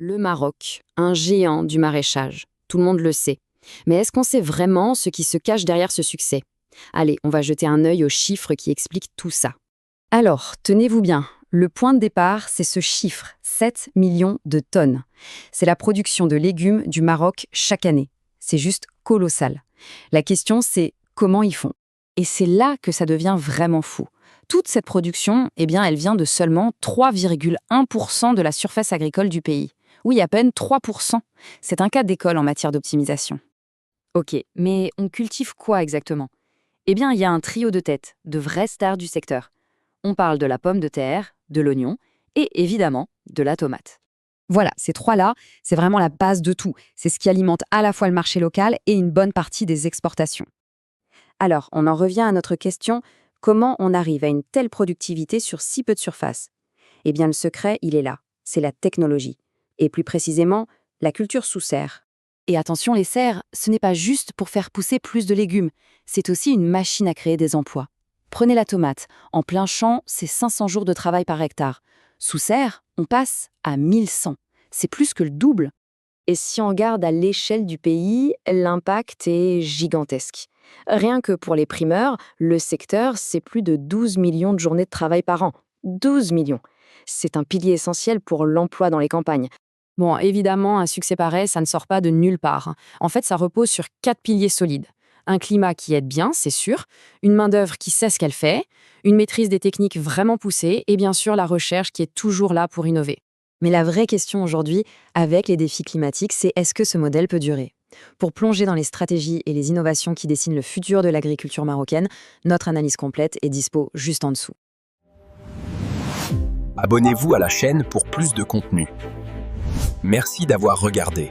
Le Maroc, un géant du maraîchage. Tout le monde le sait. Mais est-ce qu'on sait vraiment ce qui se cache derrière ce succès? Allez, on va jeter un œil aux chiffres qui expliquent tout ça. Alors, tenez-vous bien, le point de départ, c'est ce chiffre, 7 millions de tonnes. C'est la production de légumes du Maroc chaque année. C'est juste colossal. La question, c'est comment ils font? Et c'est là que ça devient vraiment fou. Toute cette production, elle vient de seulement 3,1% de la surface agricole du pays. Oui, à peine 3%. C'est un cas d'école en matière d'optimisation. Ok, mais on cultive quoi exactement? Il y a un trio de têtes, de vraies stars du secteur. On parle de la pomme de terre, de l'oignon et évidemment de la tomate. Voilà, ces trois-là, c'est vraiment la base de tout. C'est ce qui alimente à la fois le marché local et une bonne partie des exportations. Alors, on en revient à notre question, comment on arrive à une telle productivité sur si peu de surface? Le secret, il est là, c'est la technologie. Et plus précisément, la culture sous serre. Et attention, les serres, ce n'est pas juste pour faire pousser plus de légumes, c'est aussi une machine à créer des emplois. Prenez la tomate, en plein champ, c'est 500 jours de travail par hectare. Sous serre, on passe à 1100. C'est plus que le double. Et si on regarde à l'échelle du pays, l'impact est gigantesque. Rien que pour les primeurs, le secteur, c'est plus de 12 millions de journées de travail par an. 12 millions. C'est un pilier essentiel pour l'emploi dans les campagnes. Bon, évidemment, un succès pareil, ça ne sort pas de nulle part. En fait, ça repose sur 4 piliers solides. Un climat qui aide bien, c'est sûr, une main-d'œuvre qui sait ce qu'elle fait, une maîtrise des techniques vraiment poussée et bien sûr la recherche qui est toujours là pour innover. Mais la vraie question aujourd'hui, avec les défis climatiques, c'est est-ce que ce modèle peut durer? Pour plonger dans les stratégies et les innovations qui dessinent le futur de l'agriculture marocaine, notre analyse complète est dispo juste en dessous. Abonnez-vous à la chaîne pour plus de contenu. Merci d'avoir regardé.